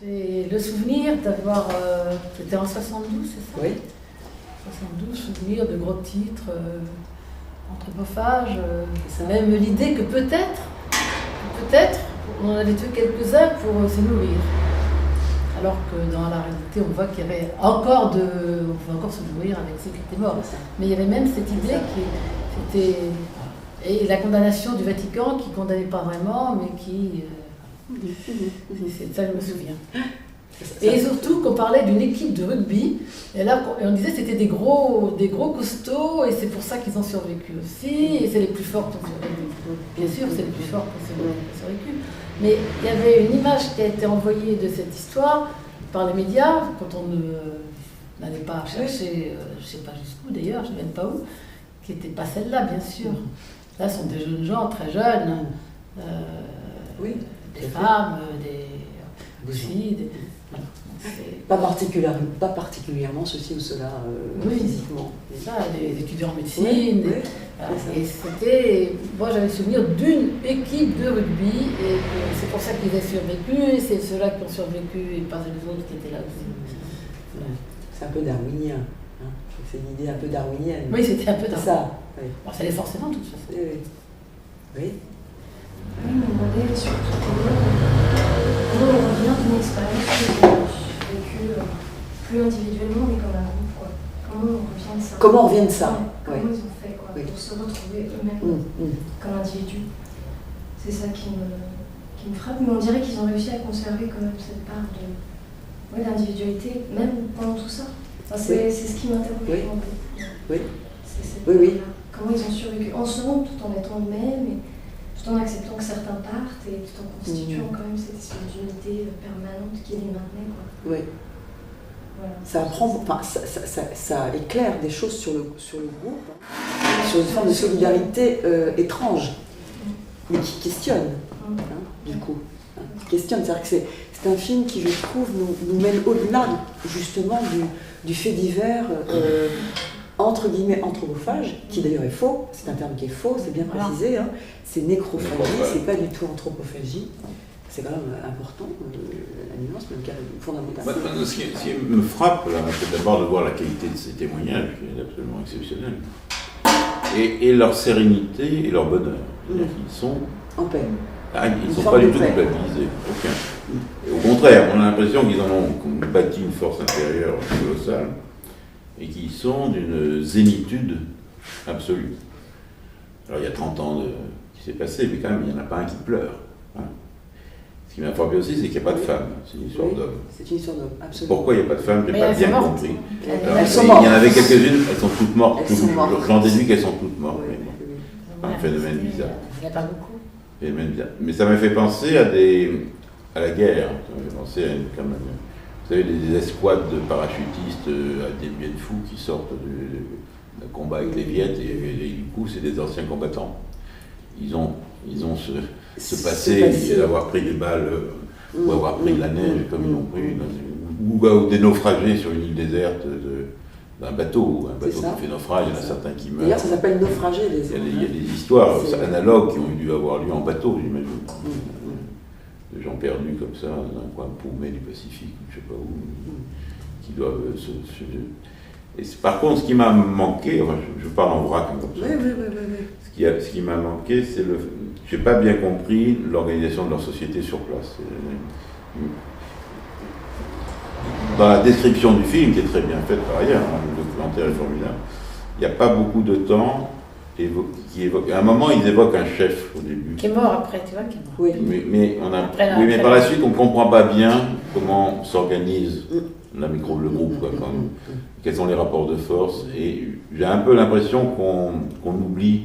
J'ai le souvenir d'avoir... C'était en 72, c'est ça? Oui. 72, souvenir de gros titres, anthropophage. Même l'idée que peut-être, on en avait tué quelques-uns pour se nourrir. Alors que dans la réalité, on voit qu'il y avait encore on pouvait encore se nourrir avec ceux qui étaient morts. Mais il y avait même cette idée qui était... Et la condamnation du Vatican qui ne condamnait pas vraiment, mais qui... c'est ça, je me souviens. Et surtout qu'on parlait d'une équipe de rugby, et là on disait que c'était des gros costauds, et c'est pour ça qu'ils ont survécu aussi, et c'est les plus forts qui ont survécu. Bien sûr, c'est les plus forts qui ont survécu. Mais il y avait une image qui a été envoyée de cette histoire par les médias, quand on n'allait pas chercher, je ne sais pas jusqu'où d'ailleurs, je ne sais même pas où, qui n'était pas celle-là, bien sûr. Là, ce sont des jeunes gens, très jeunes, des femmes, des filles, pas particulièrement ceci ou cela physiquement. Ça, des étudiants en médecine. Et c'était, moi j'avais le souvenir d'une équipe de rugby, et c'est pour ça qu'ils avaient survécu, et c'est ceux-là qui ont survécu, et pas les autres qui étaient là aussi. C'est un peu darwinien. Hein. C'est une idée un peu darwinienne. Oui, c'était un peu darwinien. Ça. Oui. Bon, ça l'est forcément, de toute façon. Oui. Oui, je me demandais surtout comment on revient d'une expérience que j'ai vécue plus individuellement, mais comme un groupe, quoi. Comment on revient de ça? Comment on revient de ça? Comment ils ont fait, quoi, pour se retrouver eux-mêmes comme individus. C'est ça qui me frappe, mais on dirait qu'ils ont réussi à conserver quand même cette part d'individualité, même pendant tout ça. Enfin, c'est ce qui m'interroge. Oui. C'est cette part-là. Comment ils ont survécu ensemble, tout en étant eux-mêmes, et tout en acceptant que certains partent, et tout en constituant quand même cette espèce d'unité permanente qui les maintenait, quoi. Oui. Voilà. Ça éclaire des choses sur le groupe, sur une forme de solidarité étrange, mais qui questionne, du coup. Qui questionne, c'est-à-dire que c'est un film qui, je trouve, nous mène au-delà justement du fait divers entre guillemets anthropophage, qui d'ailleurs est faux, c'est un terme qui est faux, c'est bien précisé, hein. C'est nécrophagie, c'est pas du tout anthropophagie. C'est quand même important, la nuance, même fondamentale. Ce qui me frappe, c'est d'abord de voir la qualité de ces témoignages, qui est absolument exceptionnelle, et leur sérénité et leur bonheur. Ils sont en paix. Ils ne sont pas du tout culpabilisés, aucun. Et au contraire, on a l'impression qu'ils en ont bâti une force intérieure colossale, et qu'ils sont d'une zénitude absolue. Alors il y a 30 ans qui s'est passé, mais quand même, il n'y en a pas un qui pleure. Hein. Ce qui m'a frappé aussi, c'est qu'il n'y a pas de femmes. C'est une histoire d'hommes. C'est une histoire d'hommes, absolument. Pourquoi il n'y a pas de femmes, je n'ai pas bien compris. Elles sont mortes. Il y en avait quelques-unes, elles sont toutes mortes. J'en déduis qu'elles sont toutes mortes. Oui, un phénomène bizarre. Il n'y en a pas beaucoup. Mais ça m'a fait penser à la guerre. Ça m'a fait penser à vous savez, des escouades de parachutistes à des Bien fous qui sortent d'un combat avec les Viettes, et du coup, c'est des anciens combattants. Ils ont ce passé d'avoir pris des balles, ou avoir pris de la neige, comme ils l'ont pris, ou des naufragés sur une île déserte d'un bateau. Un bateau qui fait naufrage, il y en a certains qui meurent. D'ailleurs, ça s'appelle naufragé. Il y a des histoires analogues qui ont dû avoir lieu en bateau, j'imagine. De gens perdus comme ça, dans un coin paumé du Pacifique, je ne sais pas où, qui doivent Et par contre, ce qui m'a manqué, enfin, je parle en vrac comme ça, ce qui m'a manqué, c'est je n'ai pas bien compris l'organisation de leur société sur place. Dans la description du film, qui est très bien faite par ailleurs, le documentaire est formidable, il n'y a pas beaucoup de temps qui évoque. À un moment, ils évoquent un chef au début. Qui est mort après, tu vois, qui est mort. Oui. Mais par la suite, on ne comprend pas bien comment s'organise le groupe, quoi, quels sont les rapports de force. Et j'ai un peu l'impression qu'on oublie,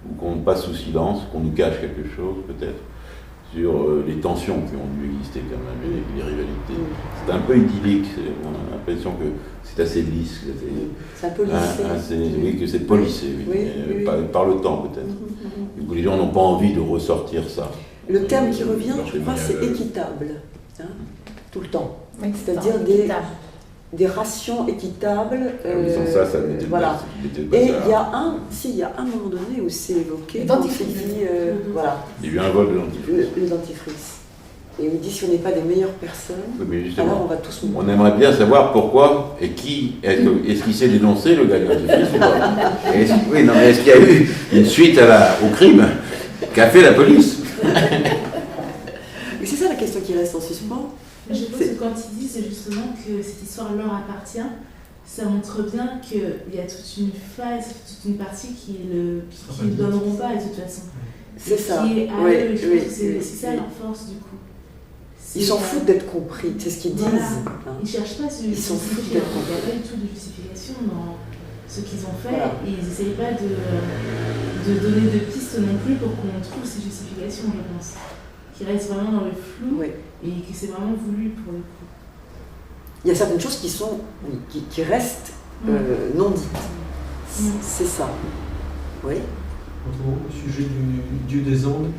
ou qu'on passe sous silence, qu'on nous cache quelque chose, peut-être, sur les tensions qui ont dû exister quand même, et les rivalités. C'est un peu idyllique, on a l'impression que c'est assez lisse. C'est un peu lissé. Oui, que c'est policé, par le temps peut-être. Du coup, les gens n'ont pas envie de ressortir ça. Le terme qui revient, je crois, c'est équitable, hein, tout le temps. C'est-à-dire des rations équitables. Sans ça m'était voilà. Et il y a un moment donné où c'est évoqué. Dentifrice. Voilà. Il y a eu un vol de dentifrice. Le dentifrice. Et il dit si on n'est pas des meilleures personnes, Oui, mais justement, alors on va tous mourir. on aimerait bien savoir pourquoi et qui. Est-ce qu'il s'est dénoncé le gagnant du fils ou pas? Oui, non, mais est-ce qu'il y a eu une suite au crime qu'a fait la police? Mais c'est ça la question qui reste en suspens. Je pense que quand ils disent justement que cette histoire leur appartient, ça montre bien qu'il y a toute une phase, toute une partie qui ne donneront pas de toute façon. C'est ça. Qui est à Oui, eux, et je oui, pense que c'est oui, ça oui. leur force du coup. Ils s'en foutent d'être compris, c'est ce qu'ils Voilà. disent. hein. Ils ne cherchent pas à se Ils s'en foutent justifier, d'être il n'y a pas du tout de justification dans ce qu'ils ont fait, Voilà. et ils n'essayent pas de donner de pistes non plus pour qu'on trouve ces justifications, je pense. Qui restent vraiment dans le flou, Oui. et que c'est vraiment voulu pour le coup. Il y a certaines choses qui restent non dites. C'est ça. Oui. Autrement, au sujet du dieu des Andes,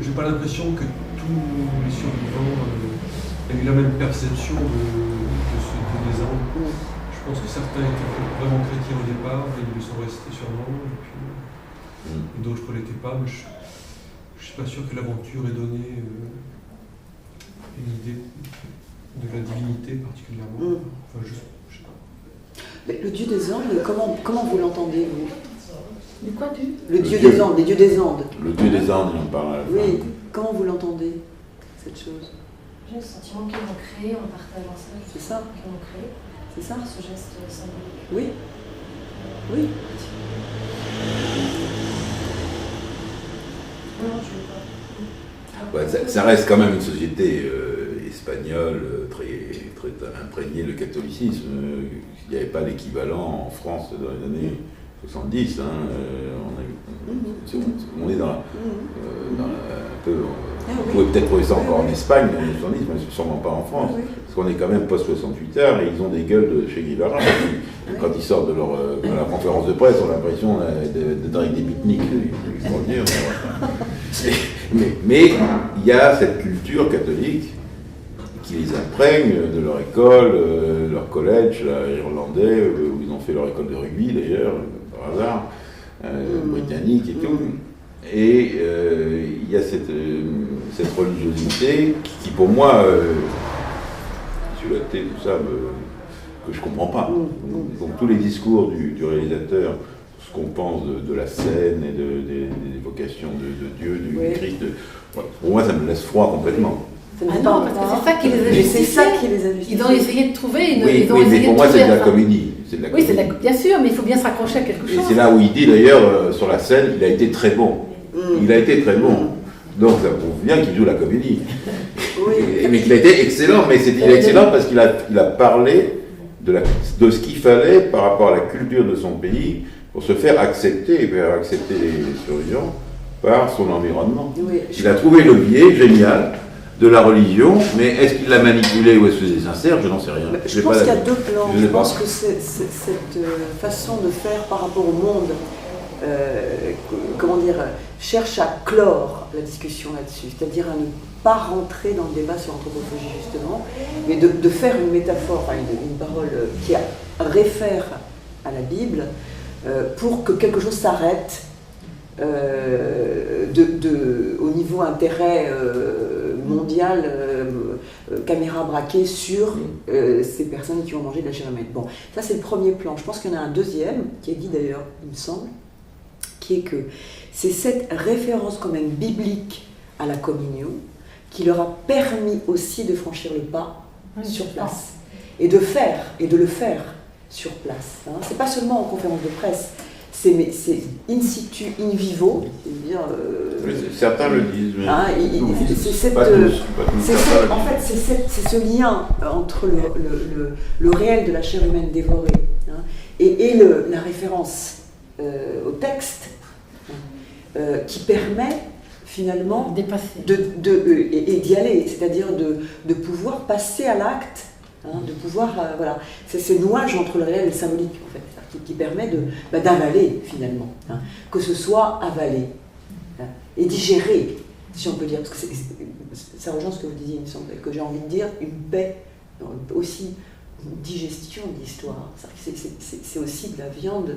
j'ai pas l'impression que tous les survivants aient eu la même perception de ce dieu des Andes. Je pense que certains étaient vraiment chrétiens au départ, et ils le sont restés sûrement, et puis d'autres ne l'étaient pas, mais je suis pas sûr que l'aventure ait donné une idée de la divinité particulièrement. Enfin, je sais pas. Mais le dieu des Andes, comment vous l'entendez, vous? Mais quoi du Le dieu des Andes, les dieux des Andes. Le dieu des Andes, il en parle à la fin. Oui, comment vous l'entendez, cette chose? J'ai le sentiment qu'ils l'ont créé en partageant ça. C'est ça? Qu'ils l'ont créé, C'est ça? ce geste symbolique. Oui. Oui. Non, je ne veux pas. Ouais, ça reste quand même une société espagnole très imprégnée de catholicisme. Il n'y avait pas l'équivalent en France dans les années 70. On est dans un peu. Vous pouvez peut-être trouver ça encore en Espagne dans les années 70, mais sûrement pas en France. Parce qu'on est quand même post-68 heures et ils ont des gueules de Che Guevara. Quand ils sortent de la conférence de presse, on a l'impression d'être avec des pique-niques extraordinaires. Mais il y a cette culture catholique qui les imprègne de leur école, leur collège irlandais, où ils ont fait leur école de rugby d'ailleurs, par hasard, britannique et tout. Et il y a cette religiosité qui pour moi, sur la télé, tout ça, que je ne comprends pas. Donc tous les discours du réalisateur, ce qu'on pense de la scène et des vocations de Dieu, du Christ, pour moi ça me laisse froid complètement. Ah non, parce que c'est ça qui les a justifiés. C'est ça qui les a justifiés. Ils ont essayé de trouver Oui, mais pour moi c'est de la comédie. Oui, bien sûr, mais il faut bien se raccrocher à quelque chose. Et c'est là où il dit d'ailleurs, sur la scène, il a été très bon. Il a été très bon. Donc ça prouve bien qu'il joue la comédie. Mais qu'il a été excellent, mais il est excellent parce qu'il a parlé de ce qu'il fallait par rapport à la culture de son pays pour se faire accepter et faire accepter les survivants par son environnement. Il a trouvé le biais génial de la religion, mais est-ce qu'il l'a manipulé ou est-ce que c'est sincère? Je n'en sais rien. Je pense qu'il y a deux plans. Je pense que c'est cette façon de faire par rapport au monde, cherche à clore la discussion là-dessus, c'est-à-dire à ne pas rentrer dans le débat sur l'anthropophagie justement, mais de faire une métaphore, enfin une parole qui réfère à la Bible pour que quelque chose s'arrête au niveau intérêt mondial, caméra braquée sur ces personnes qui ont mangé de la chair humaine. Bon, ça c'est le premier plan. Je pense qu'il y en a un deuxième, qui est dit d'ailleurs, il me semble, qui est que c'est cette référence quand même biblique à la communion qui leur a permis aussi de franchir le pas sur place et de le faire sur place. Hein. C'est pas seulement en conférence de presse. C'est in situ, in vivo, c'est-à-dire... certains le disent, mais... Hein, c'est ce lien entre le réel de la chair humaine dévorée hein, et la référence au texte qui permet finalement et d'y aller, c'est-à-dire de pouvoir passer à l'acte, hein, de pouvoir... voilà, c'est ce nouage entre le réel et le symbolique, en fait. Qui permet d'avaler finalement, hein, que ce soit avalé hein, et digéré, si on peut dire, parce que ça rejoint ce que vous disiez, il me semble, que j'ai envie de dire, une paix, aussi une digestion de l'histoire, c'est aussi de la viande,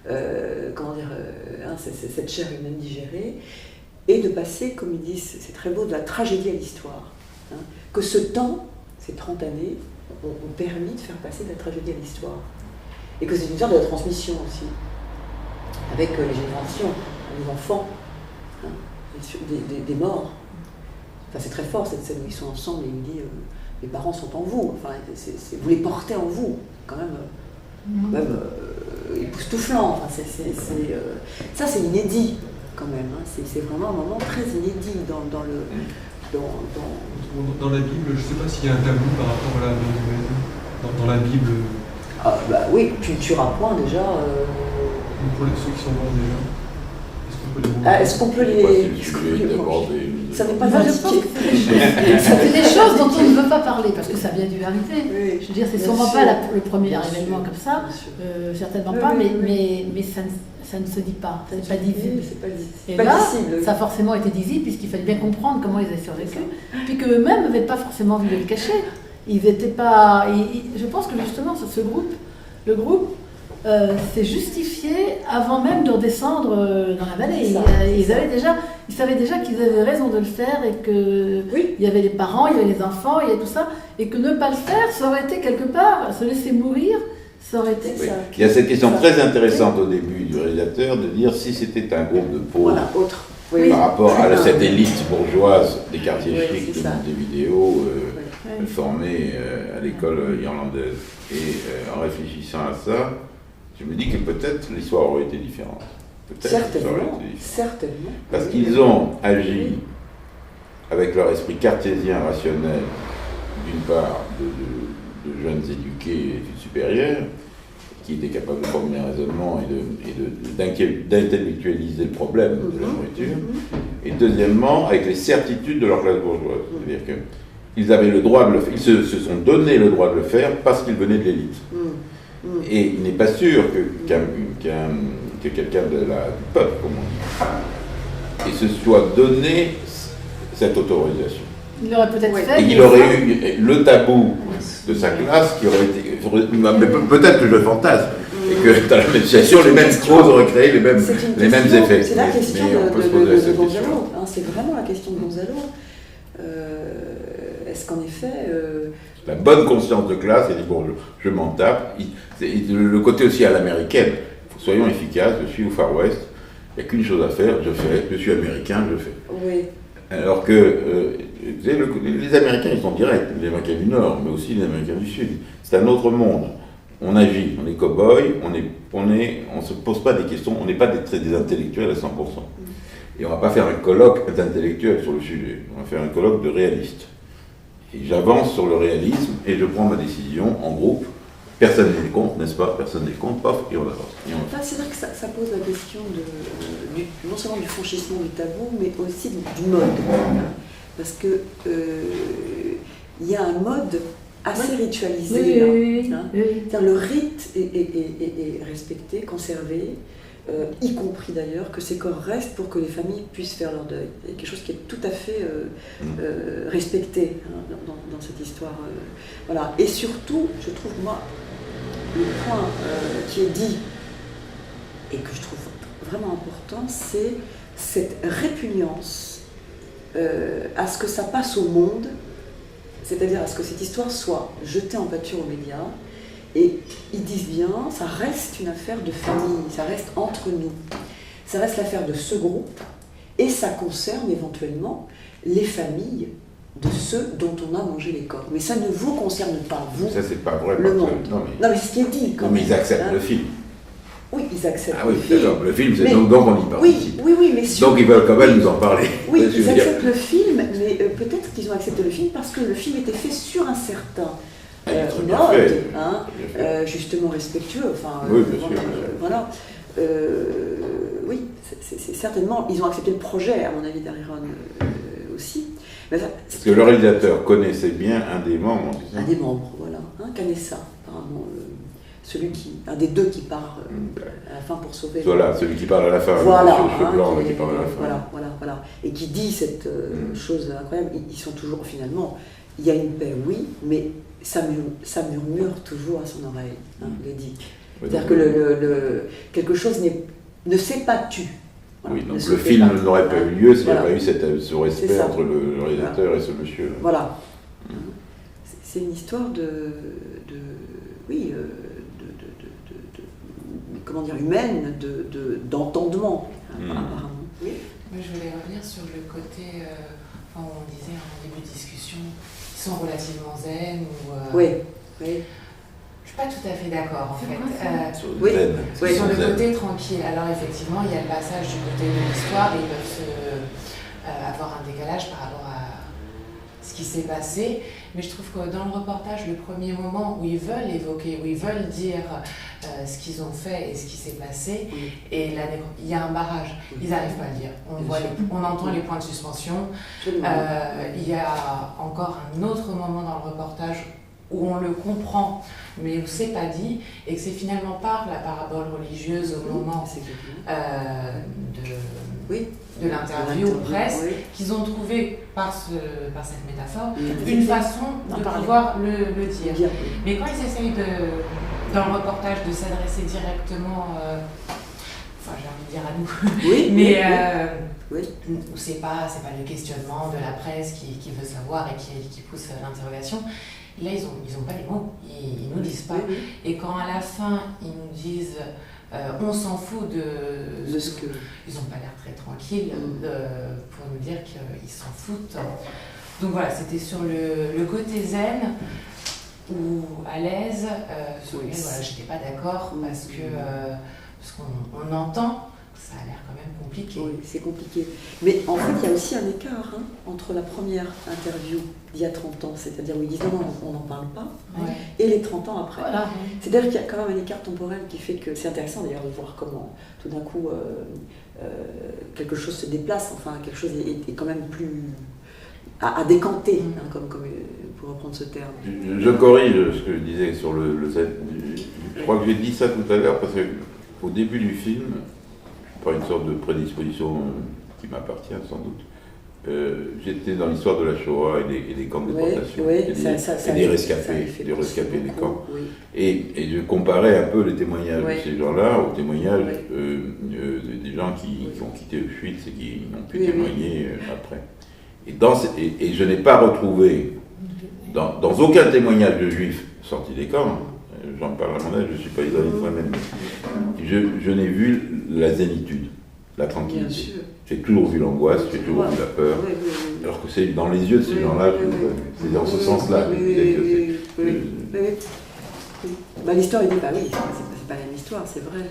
c'est cette chair humaine digérée, et de passer, comme ils disent, c'est très beau, de la tragédie à l'histoire. Hein. que ce temps, ces 30 années, ont permis de faire passer de la tragédie à l'histoire. Et que c'est une sorte de transmission aussi, avec les générations, les enfants, hein, des morts. Enfin, c'est très fort cette scène où ils sont ensemble et il me dit les parents sont en vous, enfin, vous les portez en vous, quand même époustouflant. Enfin, ça c'est inédit quand même, hein. C'est vraiment un moment très inédit dans la Bible. Je ne sais pas s'il y a un tabou par rapport à la mort humaine dans la Bible. Ah, bah oui, tu ne tueras point déjà. Pour ceux qui sont morts déjà. Est-ce qu'on peut les manger? Ça n'est pas indiqué. C'est des choses dont on ne veut pas parler, parce que ça vient du vérité. Oui, je veux dire, c'est sûrement pas le premier événement comme ça, certainement pas, mais ça ne se dit pas, ça n'est pas visible. Et là, ça a forcément été visible, puisqu'il fallait bien comprendre comment ils avaient survécu, puis qu'eux-mêmes n'avaient pas forcément voulu le cacher. Ils n'étaient pas. Je pense que justement, le groupe s'est justifié avant même de redescendre dans la vallée. Ils savaient déjà qu'ils avaient raison de le faire et qu'il y avait les parents, il y avait les enfants, il y avait tout ça, et que ne pas le faire, ça aurait été quelque part, se laisser mourir, ça aurait été ça. Il y a cette question très intéressante au début du réalisateur de dire si c'était un groupe de pauvres par rapport à cette élite bourgeoise des quartiers chics de Montevideo formés à l'école irlandaise. Et en réfléchissant à ça, je me dis que peut-être l'histoire aurait été différente. Certainement. Parce qu'ils ont agi avec leur esprit cartésien rationnel, d'une part de jeunes éduqués et supérieurs, qui étaient capables de former un raisonnement et d'intellectualiser le problème de la nourriture, et deuxièmement avec les certitudes de leur classe bourgeoise. C'est-à-dire qu'ils avaient le droit de le faire, ils se sont donné le droit de le faire parce qu'ils venaient de l'élite. Et il n'est pas sûr que quelqu'un du peuple, comme on dit, et se soit donné cette autorisation. Il l'aurait peut-être fait. Et il aurait eu le tabou de sa classe qui aurait été. Peut-être que je fantasme, et que dans la même situation, les mêmes causes auraient créé les mêmes effets. C'est la question de Gonzalo. C'est vraiment la question de Gonzalo. Est-ce qu'en effet. La bonne conscience de classe, et dit bon, je m'en tape. Le côté aussi à l'américaine. Soyons efficaces, je suis au Far West, il n'y a qu'une chose à faire, je suis américain, je fais. Oui. Alors que les Américains, ils sont directs, les Américains du Nord, mais aussi les Américains du Sud. C'est un autre monde. On agit, on est cow-boy, on ne se pose pas des questions, on n'est pas des intellectuels à 100%. Et on ne va pas faire un colloque d'intellectuels sur le sujet, on va faire un colloque de réalistes. Et j'avance sur le réalisme et je prends ma décision en groupe. Personne n'est contre, n'est-ce pas? Personne n'est contre, paf, et on avance. C'est vrai que ça pose la question non seulement du franchissement du tabou, mais aussi du mode. Parce que il y a un mode assez ritualisé là. C'est-à-dire le rite est respecté, conservé, y compris d'ailleurs que ces corps restent pour que les familles puissent faire leur deuil. Il y a quelque chose qui est tout à fait respecté dans cette histoire. Voilà. Et surtout, je trouve, moi, le point qui est dit et que je trouve vraiment important, c'est cette répugnance à ce que ça passe au monde, c'est-à-dire à ce que cette histoire soit jetée en pâture aux médias. Et ils disent bien, ça reste une affaire de famille, ça reste entre nous. Ça reste l'affaire de ce groupe et ça concerne éventuellement les familles de ceux dont on a mangé les corps. Mais ça ne vous concerne pas, vous, ça, c'est pas vrai, le monde. Non, mais c'est ce qui est dit. Non, mais ils acceptent le film. Oui, ils acceptent le film. D'accord, le film, c'est donc on y participe. Oui, mais donc ils veulent quand même nous en parler. Oui, ils acceptent le film, mais peut-être qu'ils ont accepté le film parce que le film était fait sur un certain mode, justement respectueux. Enfin, oui, bien sûr. Voilà. Oui, c'est certainement. Ils ont accepté le projet, à mon avis, d'Ariron aussi. Parce que le réalisateur connaissait bien un des membres. Un des membres, voilà. Canessa, apparemment. Un des deux qui part à la fin pour sauver. Voilà, celui qui parle à la fin. Voilà. Qui parle à la fin. Voilà. Et qui dit cette chose incroyable. Ils sont toujours, finalement, il y a une paix, oui, mais ça murmure toujours à son oreille, Lady. C'est-à-dire que quelque chose ne s'est pas tu. Voilà, oui, donc le film n'aurait pas eu lieu s'il n'y avait pas eu ce respect entre le réalisateur et ce monsieur. Voilà. C'est une histoire comment dire, humaine, d'entendement, apparemment. Oui. Moi, je voulais revenir sur le côté, on disait en début de discussion, ils sont relativement zen ou... Oui, oui. Je suis pas tout à fait d'accord en fait. Sur Oui. zen. Oui. Sur le côté tranquille. Alors effectivement, il y a le passage du côté de l'histoire et ils peuvent avoir un décalage par rapport à ce qui s'est passé. Mais je trouve que dans le reportage, le premier moment où ils veulent évoquer, où ils veulent dire ce qu'ils ont fait et ce qui s'est passé, et là, il y a un barrage. Ils n'arrivent pas à le dire. On entend les points de suspension. Il y a encore un autre moment dans le reportage où on le comprend, mais où c'est pas dit, et que c'est finalement par la parabole religieuse au moment de l'interview aux presse, qu'ils ont trouvé par cette métaphore une façon de pouvoir le dire. Mais quand ils essayent dans le reportage de s'adresser directement, j'ai envie de dire à nous, où c'est pas le questionnement de la presse qui veut savoir et qui pousse l'interrogation. Là, ils ont pas les mots, ils nous disent pas. Et quand à la fin, ils nous disent on s'en fout de ce que... Ils n'ont pas l'air très tranquilles pour nous dire qu'ils s'en foutent. Donc voilà, c'était sur le côté zen ou à l'aise, sur lequel j'étais pas d'accord parce qu'on entend. Ça a l'air quand même compliqué. Oui, c'est compliqué. Mais en fait, il y a aussi un écart entre la première interview d'il y a 30 ans, c'est-à-dire où ils disent non, on n'en parle pas, et les 30 ans après. Voilà. C'est-à-dire qu'il y a quand même un écart temporel qui fait que c'est intéressant d'ailleurs de voir comment tout d'un coup quelque chose se déplace, enfin quelque chose est quand même plus à décanter, comme pour reprendre ce terme. Je corrige ce que je disais sur le zen. Je crois que j'ai dit ça tout à l'heure parce qu'au début du film, par une sorte de prédisposition qui m'appartient sans doute, j'étais dans l'histoire de la Shoah et des camps de déportation, et des rescapés des camps. Et je comparais un peu les témoignages de ces gens-là aux témoignages des gens qui ont quitté Auschwitz et qui ont pu témoigner après. Et je n'ai pas retrouvé, dans aucun témoignage de juifs sortis des camps, j'en parle à mon âge, je ne suis pas israélien moi-même, je n'ai vu la zénitude, la tranquillité. J'ai toujours vu l'angoisse, j'ai toujours vu la peur, alors que c'est dans les yeux de ces gens-là, c'est dans ce sens-là que je disais que c'est... L'histoire, il dit, c'est pas la même histoire, c'est vrai.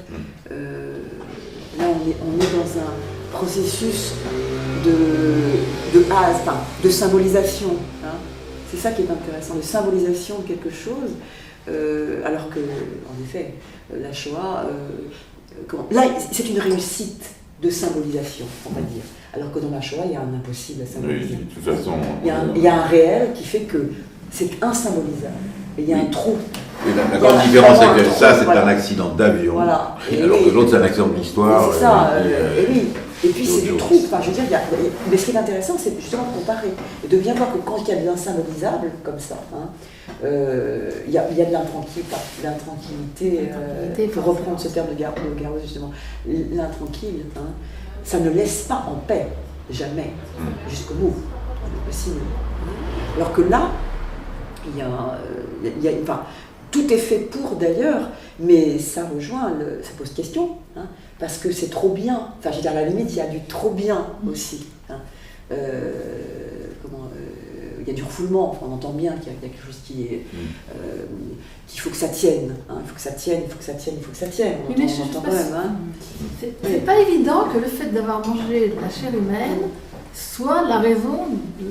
Là, on est dans un processus de symbolisation. C'est ça qui est intéressant, de symbolisation de quelque chose. Alors que, en effet, la Shoah, là, c'est une réussite de symbolisation, on va dire. Alors que dans la Shoah, il y a un impossible à symboliser. Oui, de toute façon... Il y a un réel qui fait que c'est insymbolisable. Et il y a un trou. Et la grande différence, c'est que ça, c'est un accident d'avion, alors que l'autre, c'est un accident de l'histoire. C'est ça, et puis c'est du trou. Enfin, je veux dire, mais ce qui est intéressant, c'est justement de comparer. Et de bien voir que quand il y a de l'insymbolisable, comme ça, il y a de l'intranquillité, pour reprendre ce terme de Garros, justement, l'intranquille, ça ne laisse pas en paix, jamais, jusqu'au bout, c'est possible. Alors que là, tout est fait pour d'ailleurs, mais ça ça pose question, parce que c'est trop bien. Enfin, je veux dire, à la limite, il y a du trop bien aussi. Il y a du refoulement, enfin, on entend bien qu'il y a quelque chose qu'il faut que ça tienne. Il faut que ça tienne. On entend quand même. C'est pas évident que le fait d'avoir mangé de la chair humaine soit la raison,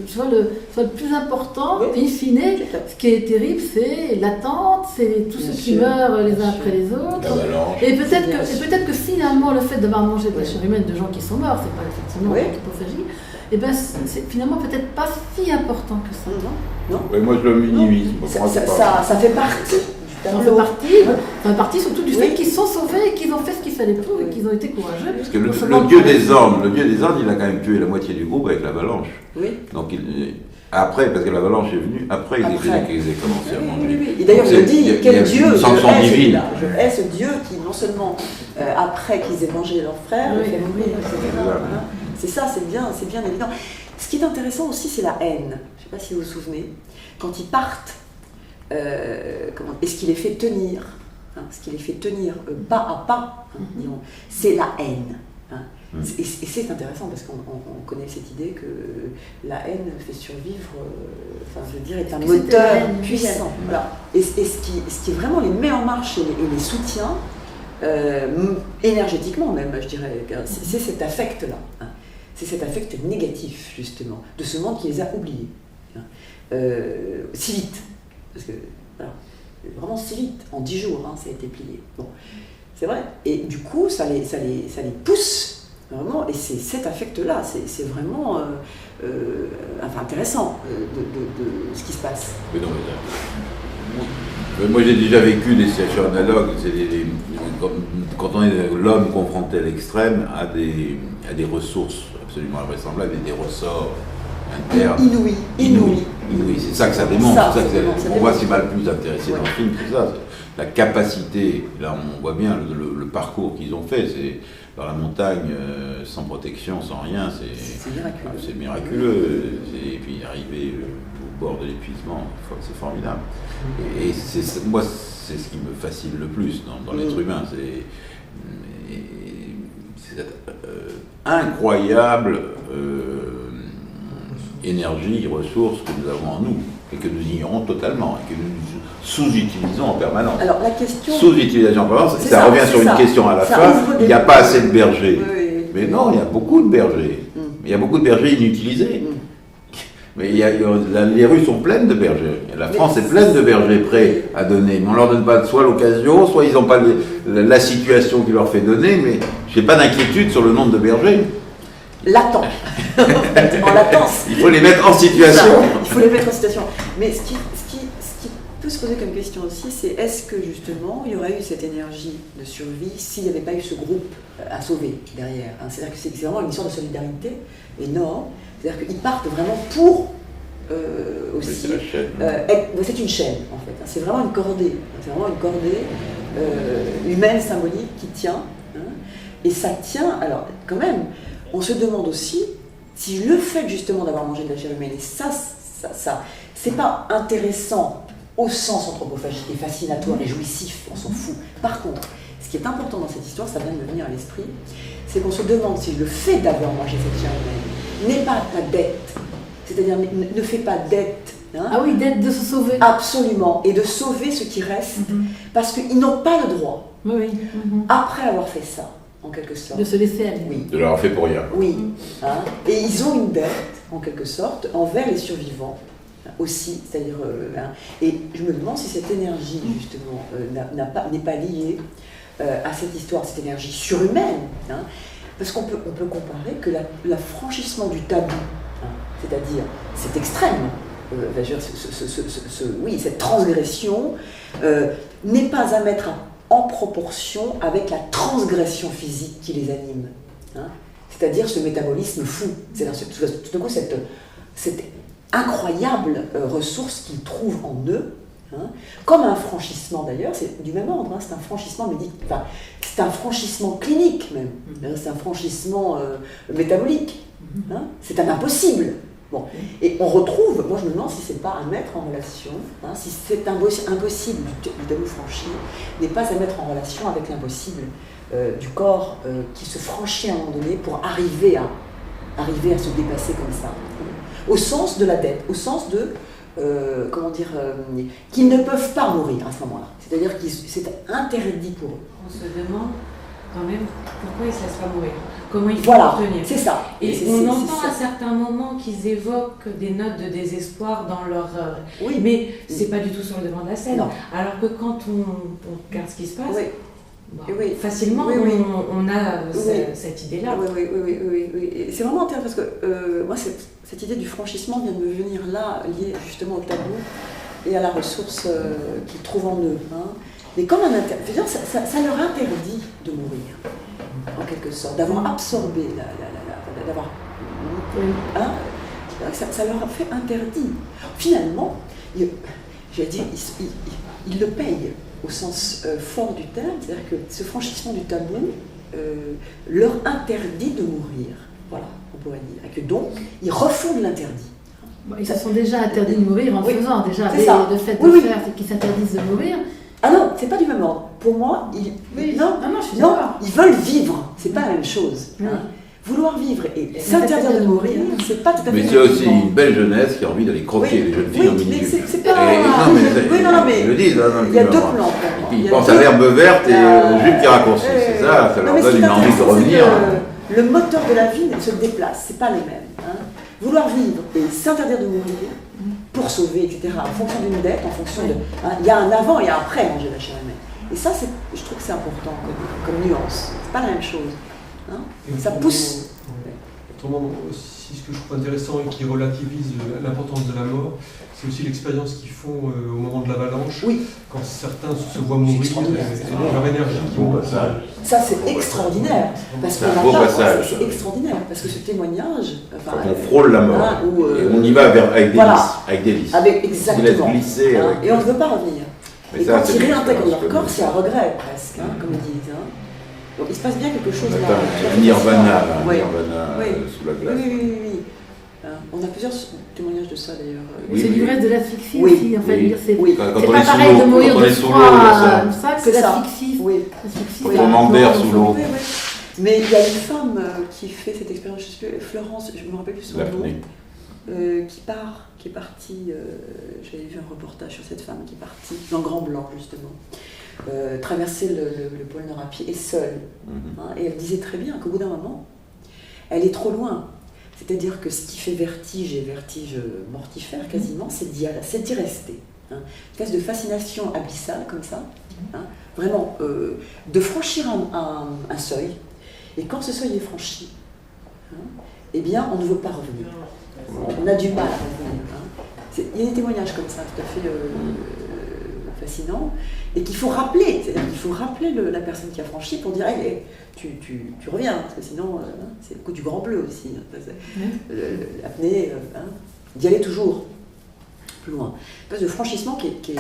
soit le plus important, in fine. Ce qui est terrible, c'est l'attente, c'est tous ceux qui meurent les uns après les autres. Et peut-être que finalement, le fait d'avoir mangé de la chair humaine de gens qui sont morts, c'est pas effectivement l'anthropophagie, et ben c'est finalement peut-être pas si important que ça. Non. Oui, moi je le minimise. Ça fait partie. Ça fait partie surtout du fait qu'ils sont sauvés et qu'ils ont fait ce qu'il fallait pour et qu'ils ont été courageux. Parce que le dieu des Andes, il a quand même tué la moitié du groupe avec l'avalanche. Oui. Donc après, parce que l'avalanche est venue, après ils ont commencé à manger. Oui. Et d'ailleurs, il dit, quel dieu, je hais ce dieu qui non seulement, après qu'ils aient mangé leurs frères, les fait mourir, etc. C'est ça, c'est bien évident. ce qui est intéressant aussi, c'est la haine. Je ne sais pas si vous vous souvenez. Quand ils partent, est-ce qu'il les fait tenir, ce qui les fait tenir pas à pas, disons, c'est la haine. Et c'est intéressant parce qu'on connaît cette idée que la haine fait survivre, je veux dire, est un moteur puissant. Voilà. Et ce qui vraiment les met en marche et les soutient, énergétiquement même, je dirais, c'est cet affect-là. C'est cet affect négatif, justement, de ce monde qui les a oubliés. Si vite. Parce que, voilà, vraiment si vite, en 10 jours, ça a été plié. Bon, c'est vrai. Et du coup, ça les pousse. Vraiment, et c'est cet affect-là, c'est vraiment intéressant de ce qui se passe. Mais non, moi j'ai déjà vécu des situations analogues. Quand on est l'homme confronté à l'extrême, à des ressources absolument invraisemblables et des ressorts internes. Inouïs. C'est ça que ça démontre. On voit c'est mal plus intéressé dans le film que ça. La capacité, là on voit bien le parcours qu'ils ont fait, c'est dans la montagne, sans protection, sans rien, c'est miraculeux. Et puis arriver au bord de l'épuisement, c'est formidable. Et moi, c'est ce qui me fascine le plus dans l'être humain. C'est cette incroyable énergie, ressources que nous avons en nous et que nous ignorons totalement et que nous sous-utilisons en permanence. Alors la question... Sous-utilisation en permanence, ça revient sur une question à la fin, il n'y a pas assez de bergers. Oui. Mais non, il y a beaucoup de bergers. Il y a beaucoup de bergers inutilisés. Mais les rues sont pleines de bergers. La France est pleine de bergers prêts à donner. Mais on ne leur donne pas soit l'occasion, soit ils n'ont pas la situation qui leur fait donner, mais je n'ai pas d'inquiétude sur le nombre de bergers. Latent. En latence. Il faut les mettre en situation. Il faut les mettre en situation. Mais ce qui peut se poser comme question aussi, c'est est-ce que justement il y aurait eu cette énergie de survie s'il n'y avait pas eu ce groupe à sauver derrière. C'est-à-dire que c'est vraiment une histoire de solidarité énorme. C'est-à-dire qu'ils partent vraiment pour aussi. Oui, c'est la chaîne. C'est une chaîne en fait. C'est vraiment une cordée. C'est vraiment une cordée humaine, symbolique qui tient. Et ça tient. Alors quand même. On se demande aussi si le fait justement d'avoir mangé de la chair humaine, et ça c'est pas intéressant au sens anthropophagique et fascinatoire et jouissif, on s'en fout. Par contre, ce qui est important dans cette histoire, ça vient de me venir à l'esprit, c'est qu'on se demande si le fait d'avoir mangé cette chair humaine n'est pas ta dette, c'est-à-dire ne fait pas dette. Ah oui, dette de se sauver. Absolument, et de sauver ce qui reste, parce qu'ils n'ont pas le droit, après avoir fait ça, en quelque sorte. De se laisser aller. Oui. De l'avoir fait pour rien. Oui. Et ils ont une dette, en quelque sorte, envers les survivants aussi. C'est-à-dire, et je me demande si cette énergie, justement, n'est pas liée à cette histoire, cette énergie surhumaine. Parce qu'on peut comparer que l'affranchissement du tabou, c'est-à-dire cet extrême, cette transgression, n'est pas à mettre en proportion avec la transgression physique qui les anime. C'est-à-dire ce métabolisme fou. C'est-à-dire tout d'un coup cette incroyable ressource qu'ils trouvent en eux, comme un franchissement d'ailleurs, c'est du même ordre, c'est un franchissement c'est un franchissement clinique même, c'est un franchissement métabolique, c'est un impossible. Bon. Et on retrouve, moi je me demande si c'est pas à mettre en relation, si cet impossible du tabou franchi n'est pas à mettre en relation avec l'impossible du corps qui se franchit à un moment donné pour arriver à se dépasser comme ça. Au sens de la dette, au sens de, qu'ils ne peuvent pas mourir à ce moment-là. C'est-à-dire que c'est interdit pour eux. On se demande quand même pourquoi ils ne se laissent pas mourir. Comment ils font tenir. C'est ça. Et on entend à certains moments qu'ils évoquent des notes de désespoir dans leur... Oui. Mais c'est pas du tout sur le devant de la scène. Non. Alors que quand on regarde ce qui se passe, facilement on a cette idée-là. Oui. Et c'est vraiment intéressant parce que moi, cette idée du franchissement vient de me venir là, liée justement au tabou et à la ressource qu'ils trouvent en eux. Mais comme ça leur interdit de mourir, en quelque sorte, d'avoir absorbé, ça leur a fait interdit. Finalement, ils le payent au sens fort du terme, c'est-à-dire que ce franchissement du tabou leur interdit de mourir. Voilà, on pourrait dire. Et que donc, ils refondent l'interdit. Bon, ils se sont déjà interdits de mourir en le faisant. Déjà, le fait de faire, c'est qu'ils s'interdisent de mourir. Ah non, c'est pas du même ordre. Pour moi, ils veulent vivre. C'est pas la même chose. Hein. Vouloir vivre et s'interdire de mourir, c'est pas tout à fait. Mais c'est aussi une belle jeunesse qui a envie d'aller croquer les jeunes filles en mini-jupe. C'est pas. Ils le disent. Il y a deux plans. Ils pensent à l'herbe verte et aux jupes qui raccourcissent. C'est ça, ça leur donne une envie de revenir. Le moteur de la vie se déplace, c'est pas les mêmes. Vouloir vivre et s'interdire de mourir pour sauver, etc., en fonction d'une dette, en fonction de. Il y a un avant et un après manger la chair humaine. Et ça, je trouve que c'est important comme nuance. C'est pas la même chose. Ça pousse. Autrement, aussi, ce que je trouve intéressant et qui relativise l'importance de la mort, c'est aussi l'expérience qu'ils font au moment de l'avalanche, quand certains se voient mourir, et leur énergie qui monte. Ça, c'est extraordinaire. Parce c'est un beau passage. C'est extraordinaire, parce que ce témoignage... Quand on frôle la mort, et on y va avec délice. Exactement. Et on ne veut pas revenir. Et quand ils réintègrent leur corps, c'est un regret, presque, comme ils disent. Donc il se passe bien quelque chose là. Un nirvana, sous la glace. Oui. On a plusieurs témoignages de ça d'ailleurs. C'est l'ivresse de l'asphyxie aussi, en fait. C'est quand pas pareil de mourir de froid que l'asphyxie. Quand on manque d'air sous l'eau. Mais il y a une femme qui fait cette expérience, je sais plus, Florence, je me rappelle plus son nom, qui est partie, j'avais vu un reportage sur cette femme qui est partie dans le Grand Blanc justement. Traverser le pôle Nord à pied et seule. Et elle disait très bien qu'au bout d'un moment, elle est trop loin. C'est-à-dire que ce qui fait vertige, et vertige mortifère quasiment, c'est d'y rester. Une espèce de fascination abyssale comme ça. Vraiment, de franchir un seuil. Et quand ce seuil est franchi, eh bien, on ne veut pas revenir. On a du mal à revenir. Il y a des témoignages comme ça, tout à fait fascinants. Et qu'il faut rappeler, c'est-à-dire qu'il faut rappeler la personne qui a franchi pour dire hey, tu reviens, parce que sinon c'est le coup du grand bleu aussi, l'apnée, d'y aller toujours plus loin. Une espèce de franchissement qui est tout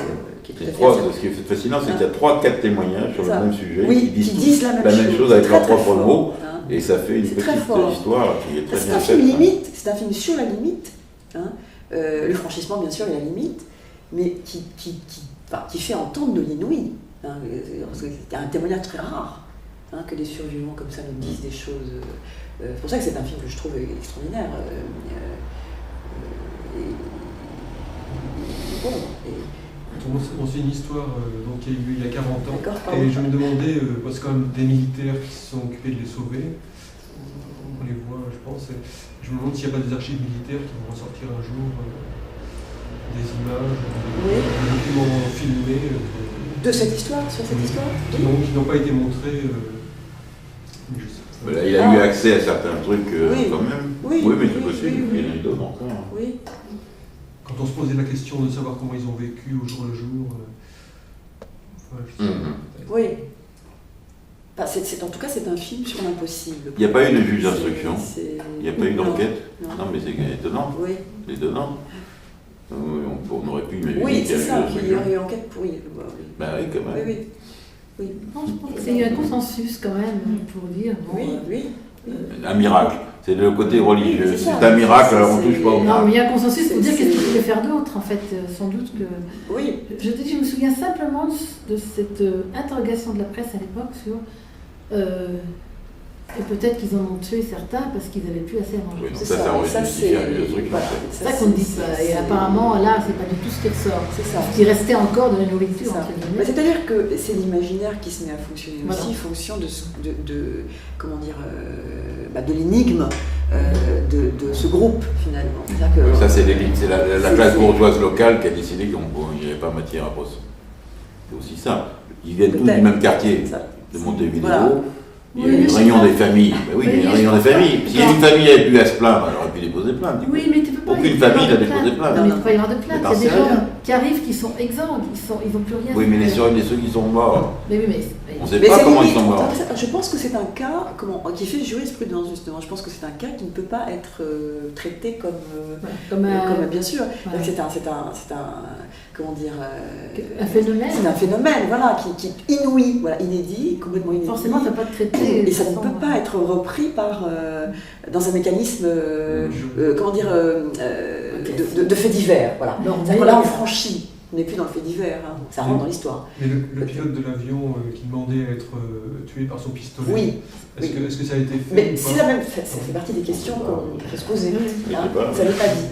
à fait... Ce qui est fascinant, c'est qu'il y a 3-4 témoignages sur le même sujet qui disent la même chose avec leurs propres mots, et ça fait une petite histoire qui est très bien faite. C'est un film limite, c'est un film sur la limite, le franchissement bien sûr est la limite, mais qui fait entendre de l'inouï. C'est un témoignage très rare que des survivants comme ça nous disent des choses. C'est pour ça que c'est un film que je trouve extraordinaire. C'est une histoire qui a eu il y a 40 ans. Et je me demandais, parce que quand même des militaires qui se sont occupés de les sauver, on les voit, je pense. Je me demande s'il n'y a pas des archives militaires qui vont ressortir un jour. Des images, des documents filmés. De cette histoire, sur cette histoire qui n'ont pas été montrés. Là, il a eu accès à certains trucs quand même. Oui, mais c'est possible, il y en a eu d'autres encore. Oui. Quand on se posait la question de savoir comment ils ont vécu au jour le jour. Oui. En tout cas, c'est un film sur l'impossible. Il n'y a pas eu de juge d'instruction. Il n'y a pas eu d'enquête. Non, mais c'est étonnant. Oui. C'est étonnant. On aurait pu imaginer. Oui, c'est ça, qu'il y aurait eu enquête pour y. Bah oui, quand même. Oui. Non, je pense qu'il y a un consensus quand même pour dire. Oui. Un miracle. C'est le côté religieux. C'est un miracle, alors on ne touche pas au miracle. Non, mais il y a un consensus pour dire qu'est-ce qu'il pouvait faire d'autre, en fait. Sans doute que. Oui. Je te dis, je me souviens simplement de cette interrogation de la presse à l'époque sur. Et peut-être qu'ils en ont tué certains parce qu'ils n'avaient plus assez à manger. Oui, donc ça c'est le truc. C'est ça qu'on ne dit pas. Et apparemment, là, c'est pas du tout ce qui ressort. C'est ça. Ce qui restait encore de la nourriture. C'est-à-dire que c'est l'imaginaire qui se met à fonctionner aussi en fonction de l'énigme de ce groupe, finalement. Ça, c'est l'élite. C'est la classe bourgeoise locale qui a décidé qu'il n'y avait pas matière à procès. C'est aussi ça. Ils viennent tous du même quartier, de Montevideo. Voilà. Il y a une réunion des familles. Ben oui, il y a une réunion des familles. Si une famille avait pu à se plaindre, elle aurait pu déposer plainte. Oui, mais tu peux Aucune famille n'a déposé plainte. Non, mais il ne peut pas y avoir de plainte. Il y a des c'est gens rien. qui arrivent qui sont exempts, ils n'ont plus rien. Oui, mais ceux qui sont morts, Mais oui, on ne sait pas comment ils sont morts. Je pense que c'est un cas qui fait jurisprudence, justement. Je pense que c'est un cas qui ne peut pas être traité comme bien sûr. Ouais. C'est un comment dire, un phénomène. C'est un phénomène, voilà, qui est inouï, voilà, inédit, complètement inédit. Forcément, ça ne peut pas être traité. Et ça ne peut pas être repris dans un mécanisme, comment dire, de fait divers, voilà. C'est-à-dire que là, on franchit. On n'est plus dans le fait divers, hein. Ça rentre dans l'histoire. Mais le pilote de l'avion qui demandait à être tué par son pistolet, oui. Est-ce que ça a été fait? Mais c'est la même, ça fait partie des questions qu'on peut se poser. Hein. Ça n'est pas dit.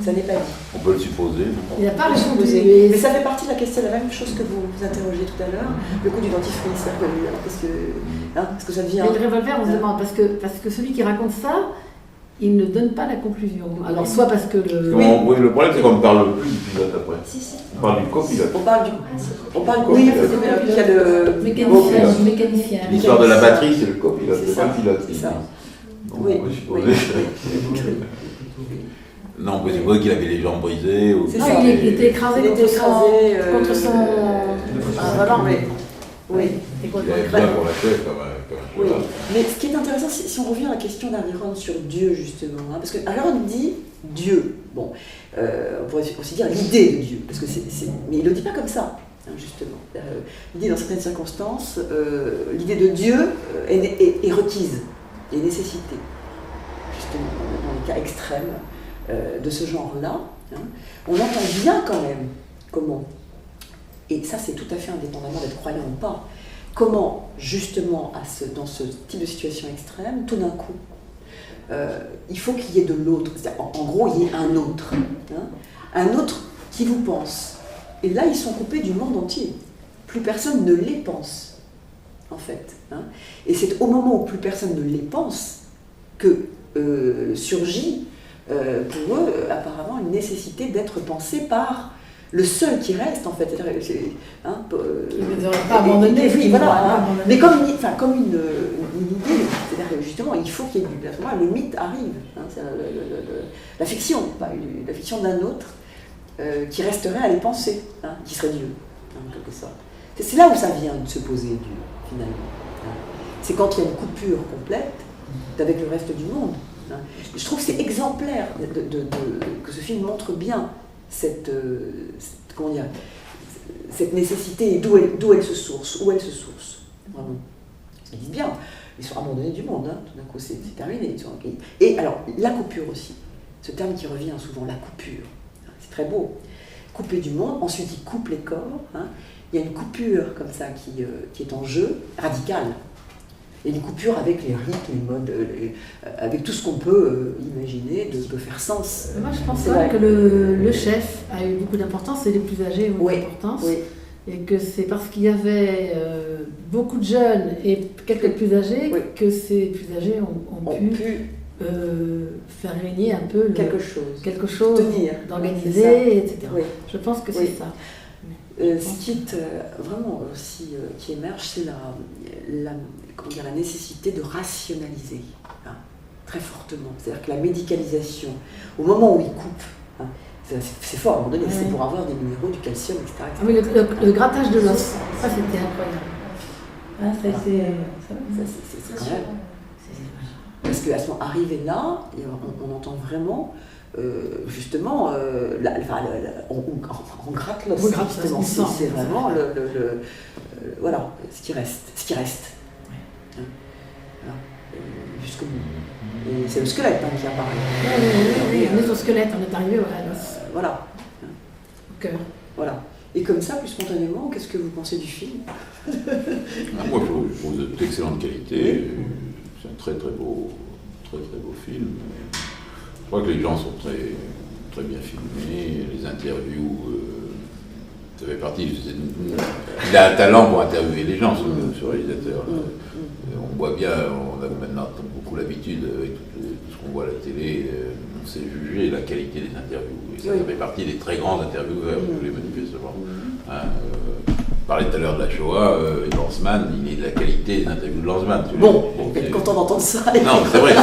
Ça n'est pas dit. On peut le supposer. Il n'a pas répondu. Mais ça fait partie de la question, la même chose que vous interrogez tout à l'heure, le coup du dentifrice. Parce que ça devient. Mais le revolver, on se demande, parce que celui qui raconte ça, il ne donne pas la conclusion. Alors, soit parce que le. Oui, le problème, c'est qu'on ne parle plus du pilote après. Si. On parle du copilote. On parle oui, il y a le mécanicien. L'histoire de la batterie, c'est le copilote, c'est pas le pilote. C'est ça. Donc, on peut supposer. Non, on peut supposer qu'il avait les jambes brisées. C'est Non, ça. il était écrasé contre son. Voilà, oui. Et Il avait bien pour la tête, comme un Oui, cheval. mais ce qui est intéressant, si on revient à la question d'Ariron sur Dieu, justement, hein, parce qu'Ariron dit Dieu. Bon, on pourrait aussi dire l'idée de Dieu, parce que mais il ne le dit pas comme ça, hein, justement. Il dit dans certaines circonstances, l'idée de Dieu est requise, est nécessitée. Justement, dans les cas extrêmes de ce genre-là, hein, on entend bien quand même comment, et ça c'est tout à fait indépendamment d'être croyant ou pas, comment, justement, dans ce type de situation extrême, tout d'un coup, il faut qu'il y ait de l'autre. En gros, il y ait un autre. Hein, un autre qui vous pense. Et là, ils sont coupés du monde entier. Plus personne ne les pense, en fait. Hein. Et c'est au moment où plus personne ne les pense que surgit, pour eux, apparemment, une nécessité d'être pensé par le seul qui reste, en fait. Il ne devrait pas abandonner. Oui, voilà. Mais comme une idée, c'est-à-dire que justement, il faut qu'il y ait du placement. Le mythe arrive. Hein, c'est la fiction, la fiction d'un autre qui resterait à les penser, hein, qui serait Dieu, en quelque sorte. C'est là où ça vient de se poser, Dieu, finalement. Hein. C'est quand il y a une coupure complète avec le reste du monde. Hein. Je trouve que c'est exemplaire que ce film montre bien cette nécessité et d'où elle se source, vraiment. Ils disent bien, ils sont abandonnés du monde, hein, tout d'un coup c'est terminé. Et alors, la coupure aussi, ce terme qui revient souvent, la coupure, hein, c'est très beau. Couper du monde, ensuite ils coupent les corps, hein. Il y a une coupure comme ça qui est en jeu, radicale. Et une coupure avec les rites, les modes, avec tout ce qu'on peut imaginer de faire sens. Moi, je pense que le chef a eu beaucoup d'importance, et les plus âgés ont eu d'importance. Oui. Et que c'est parce qu'il y avait beaucoup de jeunes et quelques plus âgés que ces plus âgés ont pu faire régner un peu quelque chose d'organisé, etc. Oui. Je pense que c'est ça. Ce qui est vraiment aussi qui émerge, c'est la nécessité de rationaliser, hein, très fortement. C'est-à-dire que la médicalisation, au moment où ils coupent, hein, c'est fort à un moment donné, c'est pour avoir des minéraux, du calcium, etc. Ah oui, le grattage de l'os, ça c'était incroyable. Ah, c'est quand même. Parce qu'à ce moment, arrivé là, on entend vraiment. Justement, on gratte l'os, justement. C'est vraiment voilà, ce qui reste. Hein, voilà, jusqu'au bout. Et c'est le squelette qui apparaît. Oui, on est au squelette, on est arrivé à l'os. Voilà. Au cœur. Voilà. Et comme ça, plus spontanément, qu'est-ce que vous pensez du film? Moi, je trouve d'excellente qualité. C'est un très très beau film. Je crois que les gens sont très, très bien filmés, les interviews, ça fait partie. Il a un talent pour interviewer les gens, ce réalisateur. On voit bien, on a maintenant beaucoup l'habitude, avec tout ce qu'on voit à la télé, on sait juger la qualité des interviews. Et ça fait partie des très grands intervieweurs, tous les manifestement. parlais tout à l'heure de la Shoah, Lanzmann, il est de la qualité des interviews de Lanzmann. Bon, content d'entendre ça. Non, c'est vrai,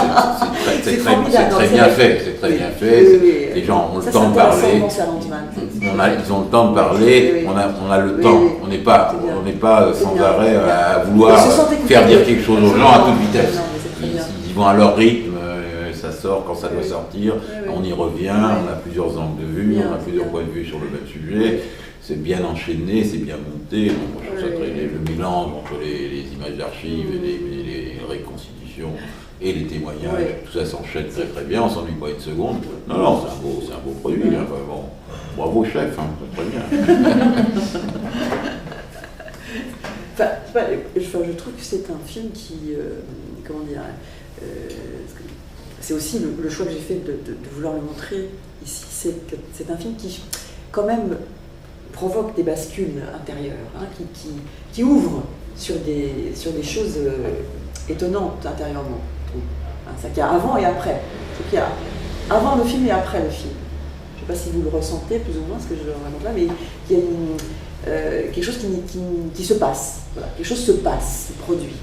c'est très bien fait. C'est très bien fait. Les gens ont le temps de parler. Ils ont le temps de parler. On a le temps. On n'est pas sans arrêt à vouloir faire dire quelque chose aux gens à toute vitesse. Ils vont à leur rythme. Ça sort quand ça doit sortir. On y revient. On a plusieurs angles de vue. On a plusieurs points de vue sur le même sujet. C'est bien enchaîné, c'est bien monté. Donc, je trouve ça le mélange entre les images d'archives et les reconstitutions et les témoignages, tout ça s'enchaîne très très bien, on s'ennuie pas une seconde. Non, c'est un beau produit. Enfin, bon, bravo chef, c'est très bien. Je trouve que c'est un film qui, comment dire, c'est aussi le choix que j'ai fait de vouloir le montrer ici. C'est un film qui, quand même, provoque des bascules intérieures, qui ouvrent sur des choses étonnantes intérieurement. C'est qu'il y a avant et après. C'est qu'il y a avant le film et après le film. Je ne sais pas si vous le ressentez plus ou moins ce que je raconte là, mais il y a quelque chose qui se passe. Voilà. Quelque chose se passe, se produit.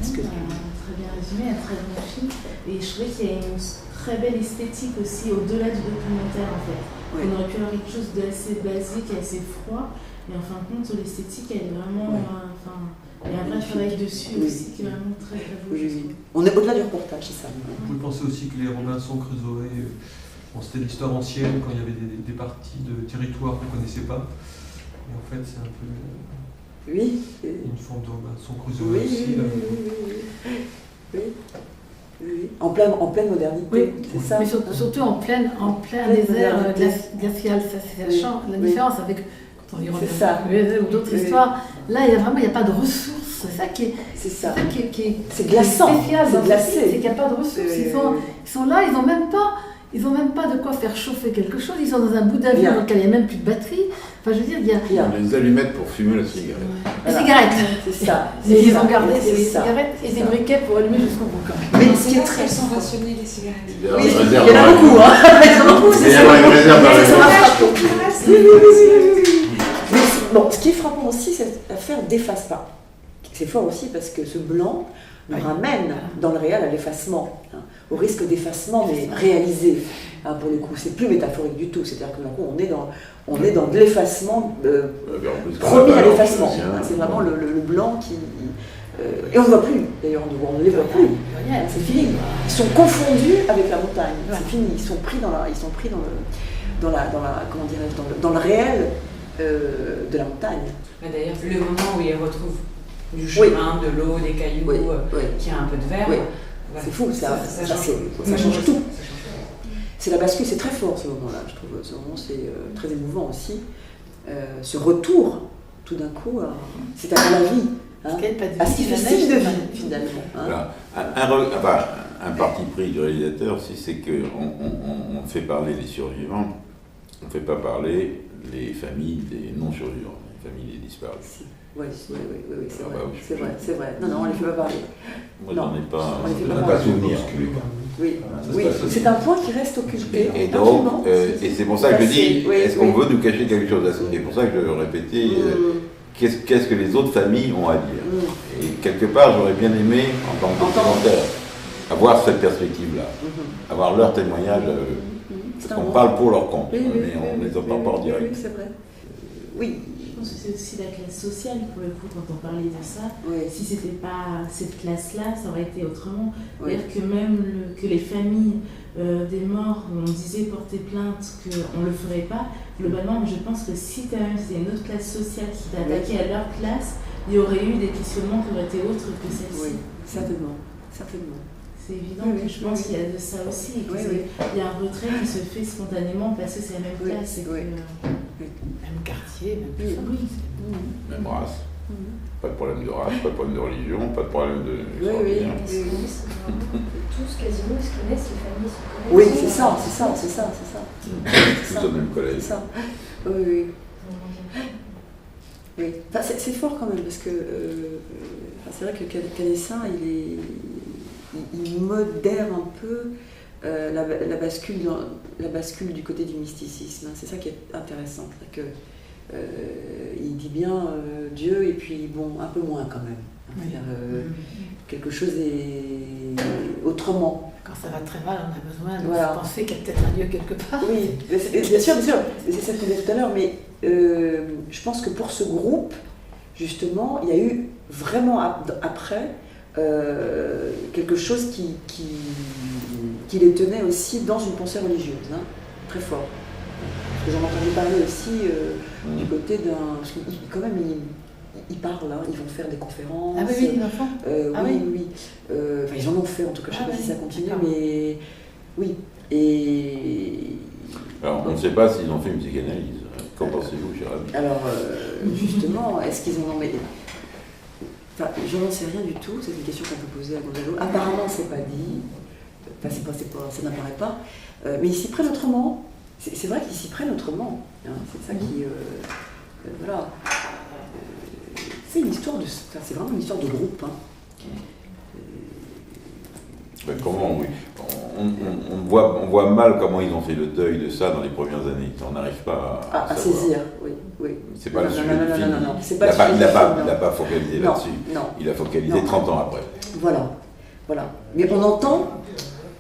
Très bien résumé, un très bon film. Et je trouvais qu'il y a une très belle esthétique aussi au-delà du documentaire en fait. Oui. On aurait pu avoir quelque chose d'assez basique et assez froid, et en fin de compte, l'esthétique, elle est vraiment. Il y a un vrai travail dessus aussi qui est vraiment très beau. Oui. On est au-delà du reportage, c'est ça. Vous pouvez penser aussi que les Robinson Crusoe, c'était l'histoire ancienne quand il y avait des parties de territoire qu'on ne connaissait pas. Et en fait, c'est un peu. Une forme de Robinson Crusoe aussi. Oui. En pleine modernité, c'est ça. Mais surtout en plein désert glacial, ça c'est la différence avec quand on vit ou d'autres histoires. Là, il n'y a pas de ressources. C'est ça qui est. C'est glaçant. Spécial, c'est glacé. C'est qu'il n'y a pas de ressources. Ils sont là, ils n'ont même pas de quoi faire chauffer quelque chose. Ils sont dans un bout d'avion dans lequel il n'y a même plus de batterie. Enfin, je veux dire, il y a des allumettes pour fumer la cigarette. Les cigarettes, c'est ça. Ils ont gardé des cigarettes et des briquets pour allumer jusqu'au bout. Mais ce qui est très sont rationnées les cigarettes. Il y en a beaucoup, Il y a une réserve dans la Bon, ce qui est frappant aussi, c'est l'affaire d'efface pas. C'est fort aussi parce que ce blanc nous ramène dans le réel à l'effacement, au risque d'effacement, mais réalisé. Pour le coup, c'est plus métaphorique du tout. C'est-à-dire que on est dans de l'effacement, promis à l'effacement. C'est vraiment le blanc qui. Et on ne voit plus, d'ailleurs, on ne les voit plus. C'est fini. Ils sont confondus avec la montagne. C'est fini. Ils sont pris dans le réel de la montagne. D'ailleurs, le moment où ils retrouvent du chemin, de l'eau, des cailloux, qui a un peu de verre. C'est fou, ça change tout. C'est la bascule, c'est très fort ce moment-là, je trouve. Ce moment, c'est très émouvant aussi. Ce retour, tout d'un coup, c'est à la vie. À ce qui fait style de vie, finalement. Voilà. Un parti pris du réalisateur aussi, c'est qu'on fait parler les survivants, on ne fait pas parler les familles des non-survivants, les familles des disparus. Oui, c'est vrai. Non, on ne les fait pas parler. Moi, j'en ai pas souvenir. Oui, c'est un point qui reste occulté. Et donc, et c'est pour ça que je dis, est-ce qu'on veut nous cacher quelque chose? C'est pour ça que je répétais, qu'est-ce que les autres familles ont à dire? Et quelque part, j'aurais bien aimé, en tant que documentaire, avoir cette perspective-là, avoir leur témoignage à eux. Parce qu'on parle pour leur compte, mais on ne les entend pas en direct. Oui, c'est vrai. Oui. Je pense que c'est aussi la classe sociale, pour le coup, quand on parlait de ça. Si ce n'était pas cette classe-là, ça aurait été autrement. C'est-à-dire que même que les familles des morts, on disait porter plainte, qu'on ne le ferait pas, globalement, je pense que si quand même c'était une autre classe sociale qui s'était attaquée à leur classe, il y aurait eu des questionnements qui auraient été autres que celle-ci. Oui, certainement. C'est évident que je pense qu'il y a de ça aussi. Il y a un retrait qui se fait spontanément parce que c'est la même classe. Même quartier, même tout ça. Même race. Pas de problème de race, pas de problème de religion, pas de problème de. Tous quasiment se connaissent, les familles se connaissent. Oui, c'est ça. Tous au même collège. C'est ça. Oui. Enfin, c'est fort quand même parce que c'est vrai que Canessin, il modère un peu la bascule du côté du mysticisme. C'est ça qui est intéressant. Que il dit bien Dieu, et puis bon, un peu moins quand même. Quelque chose est autrement. Quand ça va très mal, on a besoin de Voilà. penser qu'il y a peut-être un Dieu quelque part. Oui, bien sûr, c'est ça que je disais tout à l'heure, mais je pense que pour ce groupe, justement, il y a eu vraiment après quelque chose qui les tenait aussi dans une pensée religieuse, hein, très fort. Parce que j'en entendais parler aussi du côté d'un... Parce que quand même, ils parlent, hein, ils vont faire des conférences. Ah oui, les enfants oui. Enfin, ils en ont fait, en tout cas, je ne sais pas si ça continue, mais oui. Et... Alors, on ne sait pas s'ils ont fait une psychanalyse. Qu'en pensez-vous, cher ami? Alors, justement, est-ce qu'ils ont... Enfin, je n'en sais rien du tout, c'est une question qu'on peut poser à Gonzalo. Apparemment, c'est pas dit, enfin, ça n'apparaît pas, mais ils s'y prennent autrement. C'est vrai qu'ils s'y prennent autrement. Hein, c'est ça qui... voilà. C'est une histoire de... Enfin, c'est vraiment une histoire de groupe. Hein. Ben, comment, oui. On voit mal comment ils ont fait le deuil de ça dans les premières années. On n'arrive pas à saisir, oui. C'est pas le sujet du film. Non. Il n'a pas focalisé là-dessus. Non. Il a focalisé 30 ans après. Voilà. Mais on entend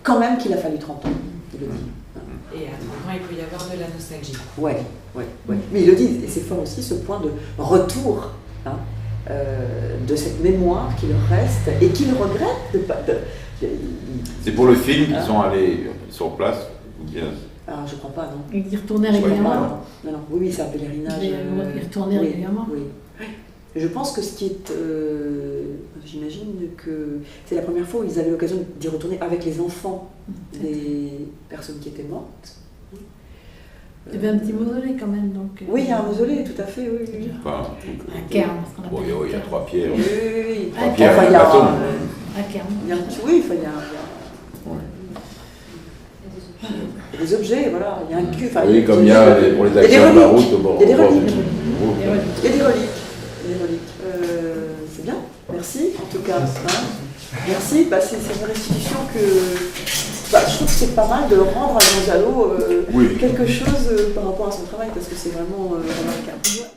quand même qu'il a fallu 30 ans, il le dit. Et à 30 ans, il peut y avoir de la nostalgie. Ouais. Mais il le dit, et c'est fort aussi ce point de retour, hein, de cette mémoire qui leur reste et qu'ils regrettent de pas... C'est pour le film qu'ils sont allés sur place ou bien... Ah, je crois pas, non. Ils y retournaient régulièrement. Non. Oui, c'est un pèlerinage. Ils retournaient régulièrement. Oui. Je pense que ce qui est... j'imagine que c'est la première fois où ils avaient l'occasion d'y retourner avec les enfants des personnes qui étaient mortes. Il y avait un petit mausolée quand même, donc... Oui, il y a un mausolée, tout à fait, oui. Enfin, un cairn, ce qu'on appelle. Oui, il y a 3 pierres. Oui. 3 pierres, il y a un cairn. Il y a des objets, voilà. Il y a un cul. Oui, comme il y a pour les actions de la route au bord. Il y a des reliques. Il y a des reliques. C'est bien. Merci, en tout cas. Merci. C'est une restitution que... je trouve que c'est pas mal de rendre à Gonzalo quelque chose par rapport à son travail, parce que c'est vraiment remarquable.